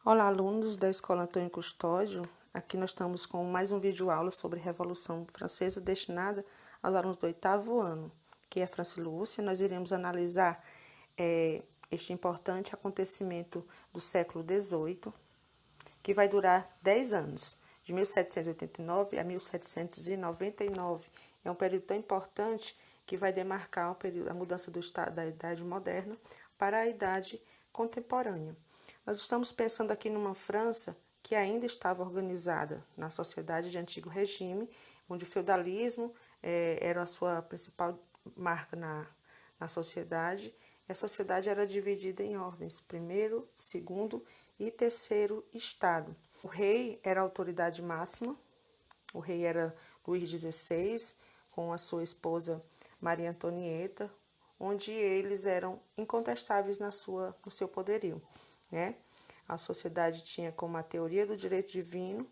Olá, alunos da Escola Antônio Custódio. Aqui nós estamos com mais um vídeo aula sobre Revolução Francesa destinada aos alunos do 8º ano, que é Franci Lúcia. Nós iremos analisar este importante acontecimento do século XVIII, que vai durar 10 anos, de 1789 a 1799. É um período tão importante que vai demarcar a mudança do estado da Idade Moderna para a Idade Contemporânea. Nós estamos pensando aqui numa França que ainda estava organizada na sociedade de antigo regime, onde o feudalismo era a sua principal marca na sociedade. E a sociedade era dividida em ordens, primeiro, segundo e terceiro estado. O rei era a autoridade máxima, o rei era Luís XVI, com a sua esposa Maria Antonieta, onde eles eram incontestáveis no seu poderio, né? A sociedade tinha como a teoria do direito divino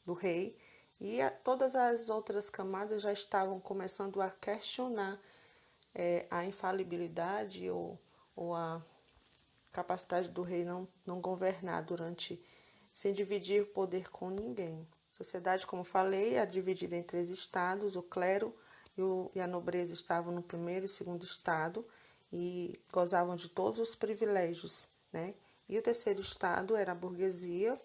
do rei e todas as outras camadas já estavam começando a questionar a infalibilidade ou a capacidade do rei não governar sem dividir o poder com ninguém. A sociedade, como falei, é dividida em 3 estados. O clero e a nobreza estavam no primeiro e segundo estado e gozavam de todos os privilégios, né? E o terceiro estado era a burguesia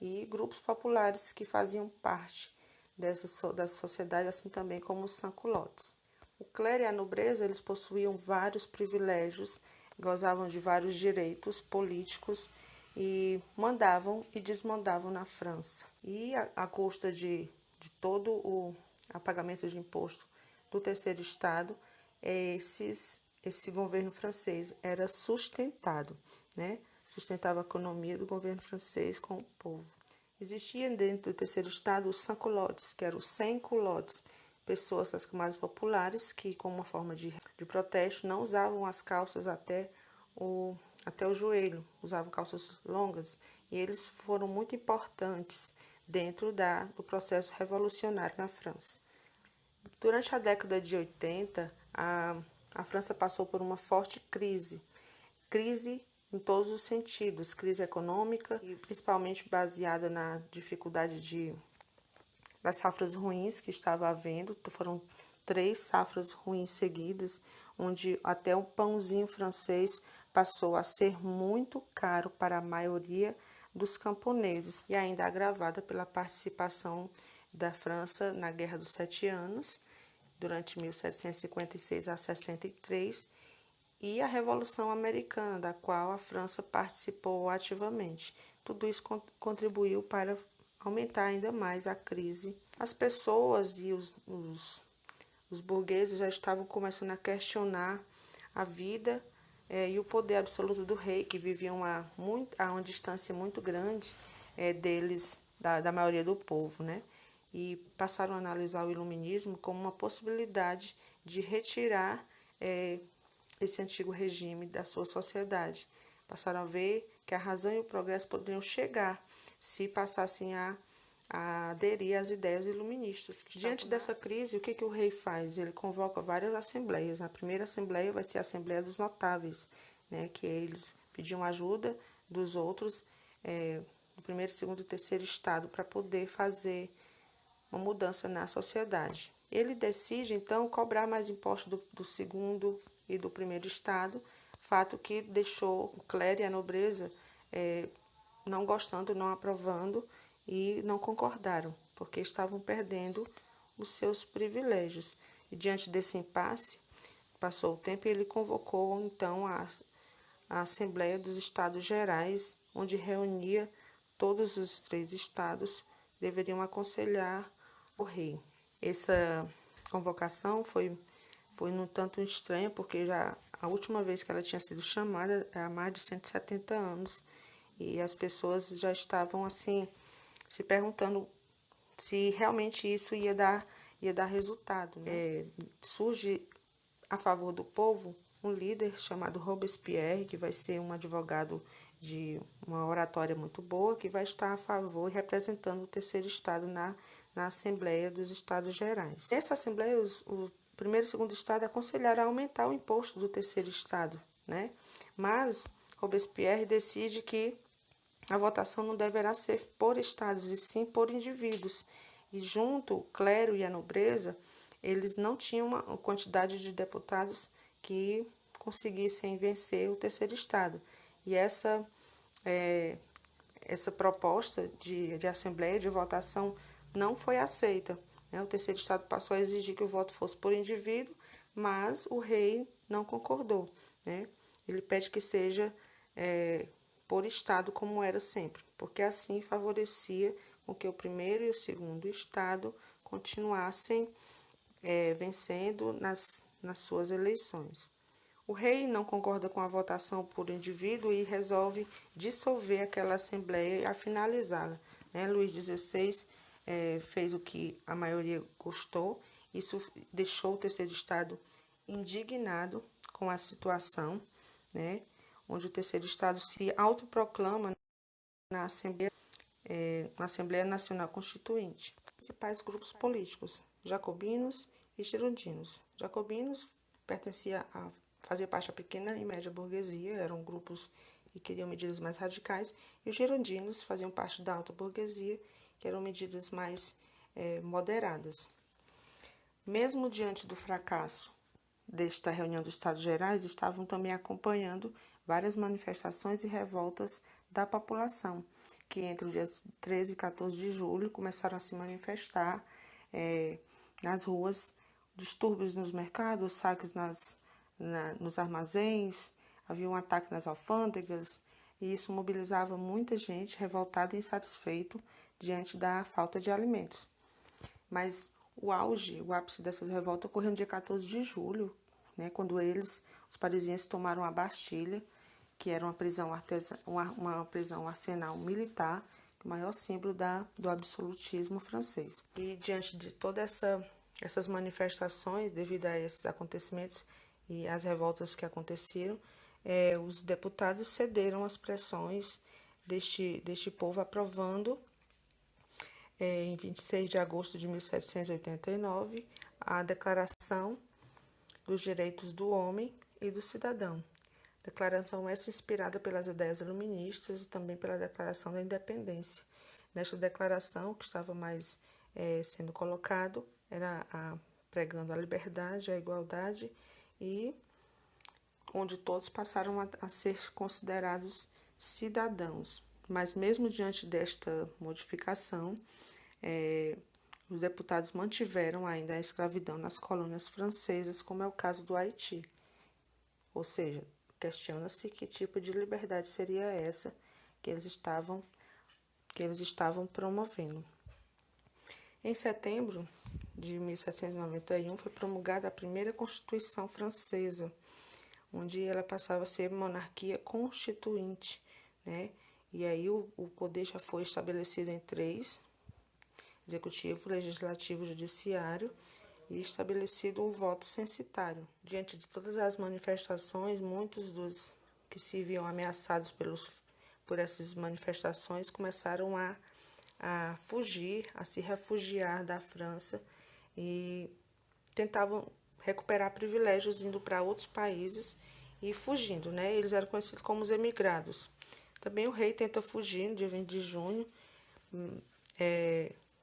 e grupos populares que faziam parte da sociedade, assim também como os sans-culottes. O clero e a nobreza, eles possuíam vários privilégios, gozavam de vários direitos políticos e mandavam e desmandavam na França. E à custa de todo o pagamento de imposto do terceiro estado, esse governo francês era sustentado, né? Sustentava a economia do governo francês com o povo. Existia dentro do terceiro estado os sans-culottes, que eram os sem-culottes, pessoas das camadas populares que, como uma forma de protesto, não usavam as calças até o joelho, usavam calças longas, e eles foram muito importantes dentro do processo revolucionário na França. Durante a década de 80, a França passou por uma forte crise em todos os sentidos, crise econômica, e principalmente baseada na dificuldade das safras ruins que estava havendo. Foram 3 safras ruins seguidas, onde até o pãozinho francês passou a ser muito caro para a maioria dos camponeses, e ainda agravada pela participação da França na Guerra dos 7 Anos, durante 1756 a 63, e a Revolução Americana, da qual a França participou ativamente. Tudo isso contribuiu para aumentar ainda mais a crise. As pessoas e os burgueses já estavam começando a questionar a vida e o poder absoluto do rei, que viviam a uma distância muito grande deles, da maioria do povo, né? E passaram a analisar o iluminismo como uma possibilidade de retirar esse antigo regime da sua sociedade. Passaram a ver que a razão e o progresso poderiam chegar se passassem a aderir às ideias iluministas. Diante dessa crise, o que o rei faz? Ele convoca várias assembleias. A primeira assembleia vai ser a Assembleia dos Notáveis, né, que eles pediam ajuda dos outros, do primeiro, segundo e terceiro estado, para poder fazer uma mudança na sociedade. Ele decide, então, cobrar mais impostos do segundo e do primeiro estado, fato que deixou o clero e a nobreza não gostando, não aprovando e não concordaram, porque estavam perdendo os seus privilégios. E diante desse impasse, passou o tempo e ele convocou, então, a Assembleia dos Estados Gerais, onde reunia todos os 3 estados que deveriam aconselhar o rei. Essa convocação foi no tanto estranha, porque já a última vez que ela tinha sido chamada há mais de 170 anos, e as pessoas já estavam assim se perguntando se realmente isso ia dar resultado, né? Surge a favor do povo um líder chamado Robespierre, que vai ser um advogado de uma oratória muito boa, que vai estar a favor e representando o terceiro estado na Assembleia dos Estados Gerais. Nessa Assembleia, o primeiro e segundo estado aconselharam a aumentar o imposto do terceiro estado, né? Mas Robespierre decide que a votação não deverá ser por estados, e sim por indivíduos. E junto, o clero e a nobreza, eles não tinham uma quantidade de deputados que conseguissem vencer o terceiro estado. E essa proposta de assembleia, de votação, não foi aceita, né? O terceiro estado passou a exigir que o voto fosse por indivíduo, mas o rei não concordou, né? Ele pede que seja por estado, como era sempre, porque assim favorecia com que o primeiro e o segundo estado continuassem vencendo nas suas eleições. O rei não concorda com a votação por indivíduo e resolve dissolver aquela assembleia e a finalizá-la, né? Luís XVI fez o que a maioria gostou. Isso deixou o terceiro estado indignado com a situação, né? Onde o terceiro estado se autoproclama na Assembleia Nacional Constituinte. Principais grupos políticos: jacobinos e girondinos. Jacobinos fazia parte da pequena e média burguesia, eram grupos que queriam medidas mais radicais, e os girondinos faziam parte da alta burguesia, que eram medidas mais moderadas. Mesmo diante do fracasso desta reunião dos Estados Gerais, estavam também acompanhando várias manifestações e revoltas da população, que entre os dias 13 e 14 de julho começaram a se manifestar nas ruas, distúrbios nos mercados, saques nos armazéns, havia um ataque nas alfândegas, e isso mobilizava muita gente revoltada e insatisfeito diante da falta de alimentos. Mas o ápice dessas revoltas ocorreu no dia 14 de julho, né, quando os parisienses, tomaram a Bastilha, que era uma prisão arsenal militar, o maior símbolo do absolutismo francês. E diante de todas essas manifestações, devido a esses acontecimentos e as revoltas que aconteceram, os deputados cederam às pressões deste povo, aprovando em 26 de agosto de 1789, a Declaração dos Direitos do Homem e do Cidadão. A declaração essa inspirada pelas ideias iluministas e também pela Declaração da Independência. Nesta declaração, o que estava mais sendo colocado era pregando a liberdade, a igualdade, e onde todos passaram a ser considerados cidadãos. Mas mesmo diante desta modificação, os deputados mantiveram ainda a escravidão nas colônias francesas, como é o caso do Haiti. Ou seja, questiona-se que tipo de liberdade seria essa que eles estavam promovendo. Em setembro de 1791 foi promulgada a primeira Constituição Francesa, onde ela passava a ser monarquia constituinte, né? E aí o poder já foi estabelecido em três: executivo, legislativo e judiciário, e estabelecido o voto censitário. Diante de todas as manifestações, muitos dos que se viam ameaçados por essas manifestações começaram a fugir, a se refugiar da França, e tentavam recuperar privilégios indo para outros países e fugindo, né? Eles eram conhecidos como os emigrados. Também o rei tenta fugir no dia 20 de junho,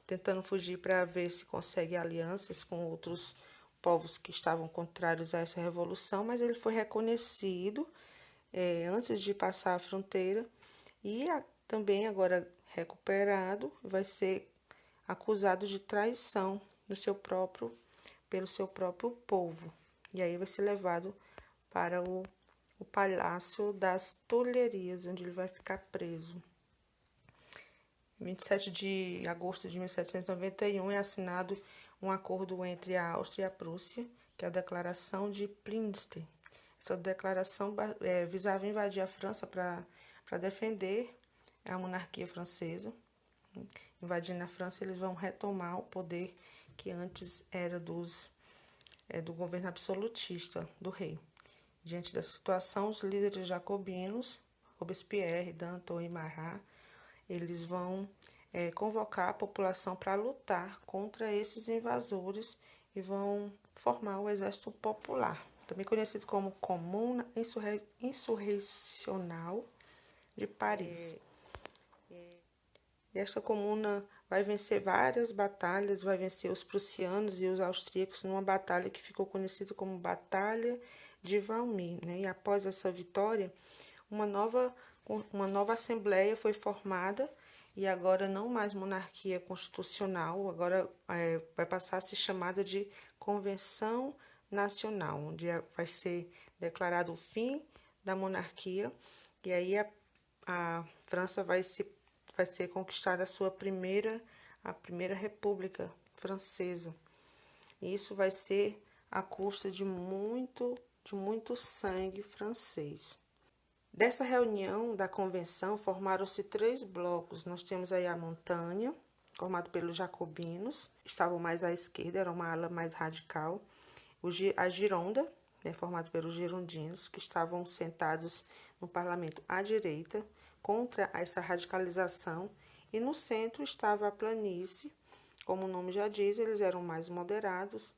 tentando fugir para ver se consegue alianças com outros povos que estavam contrários a essa revolução, mas ele foi reconhecido antes de passar a fronteira, e também agora recuperado, vai ser acusado de traição pelo seu próprio povo. E aí vai ser levado para o Palácio das Tulherias, onde ele vai ficar preso. Em 27 de agosto de 1791 é assinado um acordo entre a Áustria e a Prússia, que é a Declaração de Prinstein. Essa declaração visava invadir a França para defender a monarquia francesa. Invadindo a França, eles vão retomar o poder que antes era do governo absolutista do rei. Diante da situação, os líderes jacobinos, Robespierre, Danton e Marat, eles vão convocar a população para lutar contra esses invasores e vão formar o Exército Popular, também conhecido como Comuna Insurrecional de Paris. E esta comuna vai vencer várias batalhas, vai vencer os prussianos e os austríacos numa batalha que ficou conhecida como Batalha de Valmy, né? E após essa vitória, uma nova assembleia foi formada e agora não mais monarquia constitucional, agora vai passar a ser chamada de Convenção Nacional, onde vai ser declarado o fim da monarquia e aí a França vai ser conquistada a primeira República Francesa. E isso vai ser à custa de muito sangue francês. Dessa reunião da convenção formaram-se 3 blocos. Nós temos aí a Montanha, formado pelos jacobinos, estavam mais à esquerda, era uma ala mais radical. A Gironda, né, formado pelos girondinos, que estavam sentados no parlamento à direita, contra essa radicalização. E no centro estava a planície, como o nome já diz, eles eram mais moderados.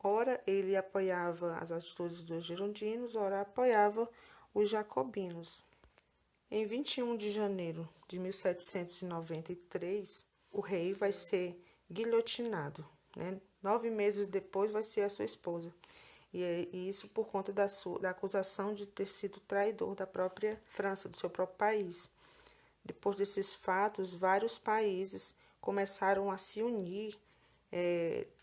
Ora ele apoiava as atitudes dos girondinos, ora apoiava os jacobinos. Em 21 de janeiro de 1793, o rei vai ser guilhotinado, né? 9 meses depois vai ser a sua esposa. E isso por conta da acusação de ter sido traidor da própria França, do seu próprio país. Depois desses fatos, vários países começaram a se unir,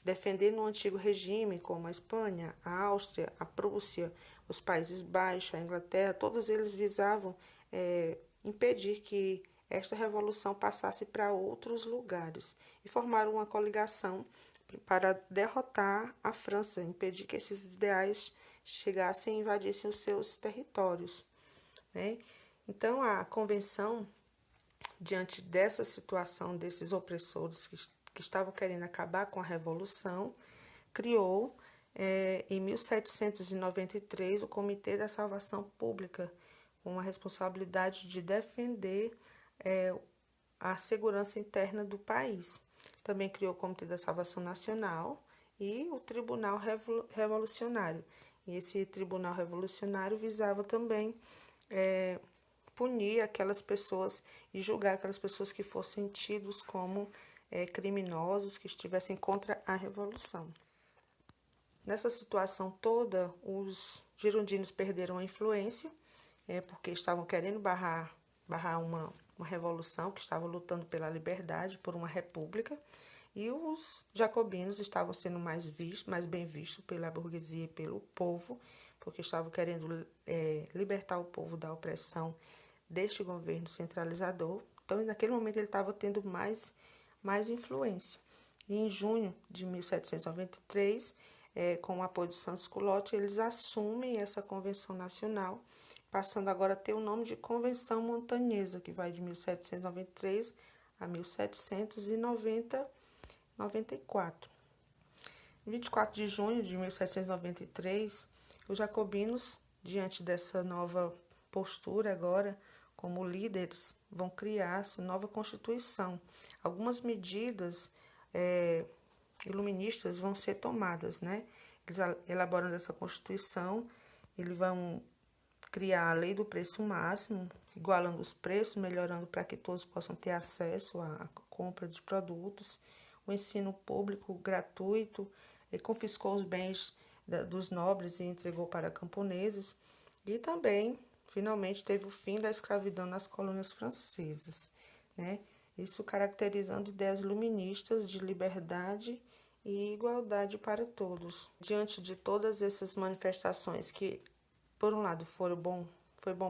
defendendo o antigo regime, como a Espanha, a Áustria, a Prússia, os Países Baixos, a Inglaterra, todos eles visavam impedir que esta revolução passasse para outros lugares e formaram uma coligação para derrotar a França, impedir que esses ideais chegassem e invadissem os seus territórios, né? Então, a convenção, diante dessa situação desses opressores que estavam querendo acabar com a revolução, criou em 1793 o Comitê da Salvação Pública, com a responsabilidade de defender a segurança interna do país. Também criou o Comitê da Salvação Nacional e o Tribunal Revolucionário. E esse Tribunal Revolucionário visava também punir aquelas pessoas e julgar aquelas pessoas que fossem tidos como criminosos, que estivessem contra a Revolução. Nessa situação toda, os girondinos perderam a influência, porque estavam querendo barrar uma revolução, que estavam lutando pela liberdade, por uma república, e os jacobinos estavam sendo mais bem vistos pela burguesia e pelo povo, porque estavam querendo libertar o povo da opressão deste governo centralizador. Então, naquele momento, ele estava tendo mais influência. E em junho de 1793, com o apoio de Santos Culotte, eles assumem essa convenção nacional, passando agora a ter o nome de Convenção Montanhesa, que vai de 1793 a 1794. Em 24 de junho de 1793, os jacobinos, diante dessa nova postura agora, como líderes, vão criar essa nova Constituição. Algumas medidas iluministas vão ser tomadas, né? Eles elaboram essa Constituição, eles vão criar a lei do preço máximo, igualando os preços, melhorando para que todos possam ter acesso à compra de produtos, o ensino público gratuito, confiscou os bens dos nobres e entregou para camponeses, e também, finalmente, teve o fim da escravidão nas colônias francesas, né? Isso caracterizando ideias iluministas de liberdade e igualdade para todos. Diante de todas essas manifestações que, por um lado, foi bom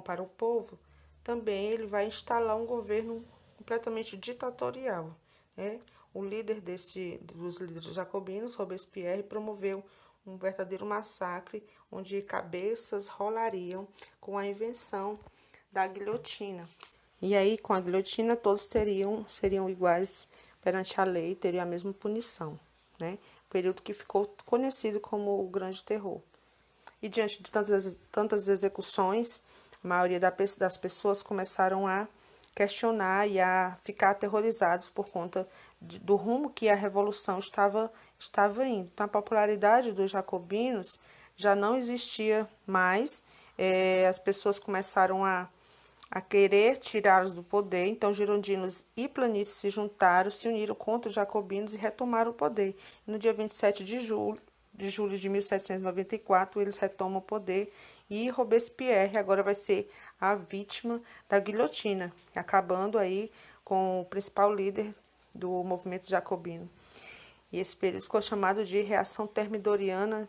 para o povo, também ele vai instalar um governo completamente ditatorial, né? O líder dos líderes jacobinos, Robespierre, promoveu um verdadeiro massacre, onde cabeças rolariam com a invenção da guilhotina. E aí, com a guilhotina, todos seriam iguais perante a lei, teriam a mesma punição, né? Período que ficou conhecido como o Grande Terror. E diante de tantas execuções, a maioria das pessoas começaram a questionar e a ficar aterrorizados por conta do rumo que a Revolução estava indo. Então, a popularidade dos jacobinos já não existia mais, as pessoas começaram a a querer tirá-los do poder. Então, girondinos e planistas se juntaram, se uniram contra os jacobinos e retomaram o poder. No dia 27 de julho de 1794, eles retomam o poder e Robespierre agora vai ser a vítima da guilhotina, acabando aí com o principal líder do movimento jacobino. E esse período ficou chamado de Reação Termidoriana,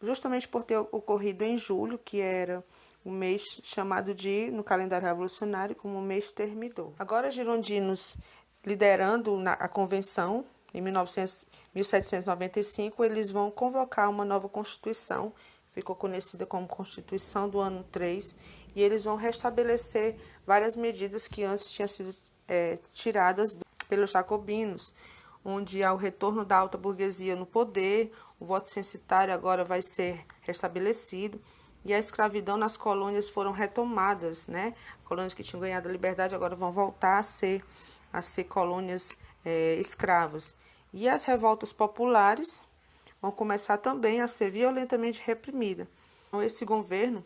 justamente por ter ocorrido em julho, que era um mês chamado de, no calendário revolucionário, como o mês termidor. Agora, girondinos liderando a convenção, em 1795, eles vão convocar uma nova Constituição, ficou conhecida como Constituição do ano 3, e eles vão restabelecer várias medidas que antes tinham sido tiradas pelos jacobinos, onde há o retorno da alta burguesia no poder, o voto censitário agora vai ser restabelecido, e a escravidão nas colônias foram retomadas, né? Colônias que tinham ganhado a liberdade agora vão voltar a ser colônias escravas. E as revoltas populares vão começar também a ser violentamente reprimidas. Então, esse governo,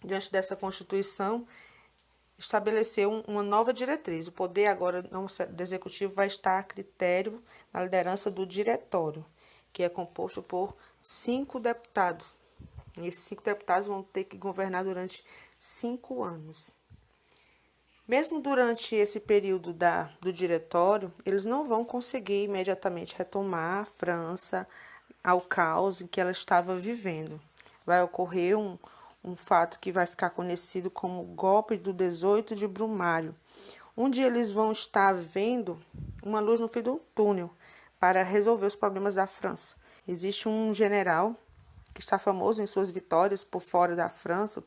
diante dessa Constituição, estabeleceu uma nova diretriz. O poder agora do executivo vai estar a critério na liderança do diretório, que é composto por 5 deputados. E esses 5 deputados vão ter que governar durante 5 anos. Mesmo durante esse período do diretório, eles não vão conseguir imediatamente retomar a França ao caos em que ela estava vivendo. Vai ocorrer um fato que vai ficar conhecido como o golpe do 18 de Brumário, onde eles vão estar vendo uma luz no fim do túnel para resolver os problemas da França. Existe um general que está famoso em suas vitórias por fora da França,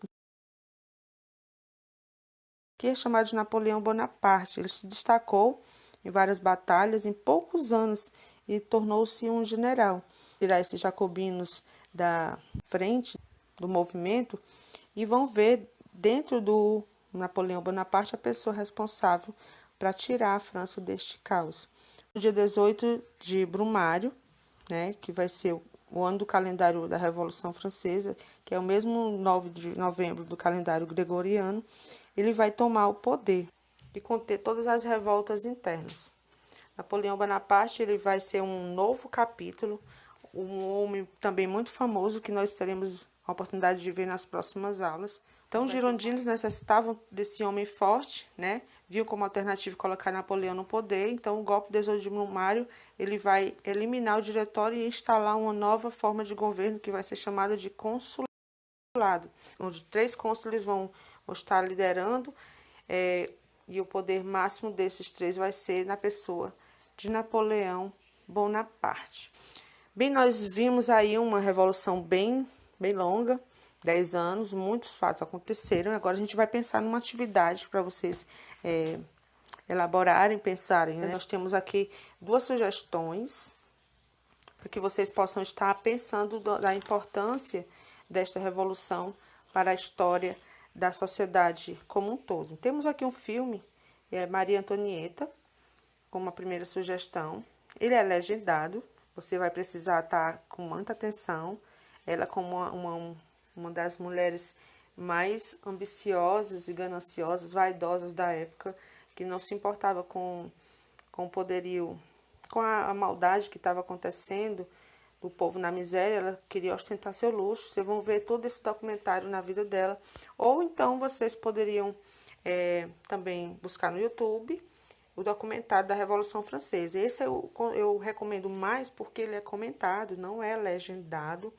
que é chamado de Napoleão Bonaparte. Ele se destacou em várias batalhas em poucos anos e tornou-se um general. Tirar esses jacobinos da frente do movimento e vão ver dentro do Napoleão Bonaparte a pessoa responsável para tirar a França deste caos. No dia 18 de Brumário, né, que vai ser o ano do calendário da Revolução Francesa, que é o mesmo 9 de novembro do calendário gregoriano, ele vai tomar o poder e conter todas as revoltas internas. Napoleão Bonaparte ele vai ser um novo capítulo, um homem também muito famoso que nós teremos a oportunidade de ver nas próximas aulas. Então, os girondinos necessitavam desse homem forte, né? Viam como alternativa colocar Napoleão no poder. Então, o golpe 18 de Brumário ele vai eliminar o diretório e instalar uma nova forma de governo que vai ser chamada de consulado, onde 3 cônsules vão estar liderando e o poder máximo desses 3 vai ser na pessoa de Napoleão Bonaparte. Bem, nós vimos aí uma revolução bem longa, 10 anos, muitos fatos aconteceram. Agora a gente vai pensar numa atividade para vocês elaborarem, pensarem, né? Nós temos aqui 2 sugestões para que vocês possam estar pensando da importância desta revolução para a história da sociedade como um todo. Temos aqui um filme, Maria Antonieta, como a primeira sugestão. Ele é legendado, você vai precisar estar com muita atenção. Ela como uma das mulheres mais ambiciosas e gananciosas, vaidosas da época, que não se importava com o poderio, com a maldade que estava acontecendo do povo na miséria. Ela queria ostentar seu luxo. Vocês vão ver todo esse documentário na vida dela. Ou então vocês poderiam também buscar no YouTube o documentário da Revolução Francesa. Esse eu recomendo mais porque ele é comentado, não é legendado.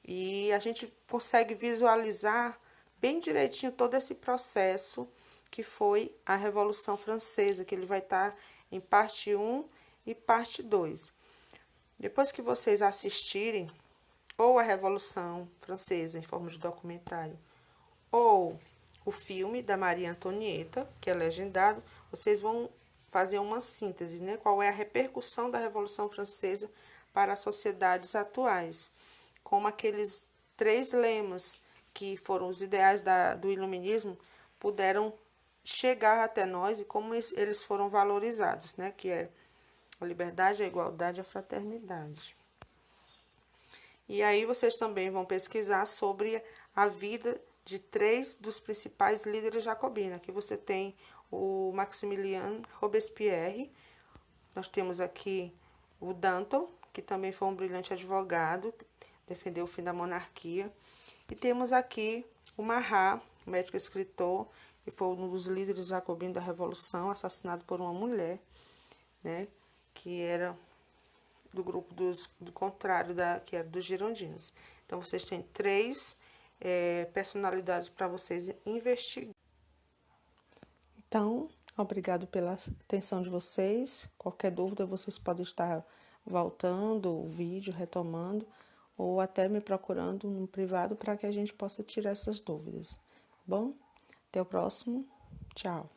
E a gente consegue visualizar bem direitinho todo esse processo que foi a Revolução Francesa, que ele vai estar em parte 1 e parte 2. Depois que vocês assistirem ou a Revolução Francesa em forma de documentário, ou o filme da Maria Antonieta, que é legendado, vocês vão fazer uma síntese, né? Qual é a repercussão da Revolução Francesa para as sociedades atuais, como aqueles 3 lemas que foram os ideais do iluminismo puderam chegar até nós e como eles foram valorizados, né? Que é a liberdade, a igualdade e a fraternidade. E aí vocês também vão pesquisar sobre a vida de 3 dos principais líderes jacobinos. Aqui você tem o Maximilien Robespierre, nós temos aqui o Danton, que também foi um brilhante advogado, defendeu o fim da monarquia. E temos aqui o Marat, médico e escritor, que foi um dos líderes jacobinos da Revolução, assassinado por uma mulher, né, que era do grupo do contrário, que era dos girondinos. Então, vocês têm 3 personalidades para vocês investigar. Então, obrigado pela atenção de vocês. Qualquer dúvida, vocês podem estar voltando o vídeo, retomando, ou até me procurando no privado para que a gente possa tirar essas dúvidas. Bom, até o próximo. Tchau.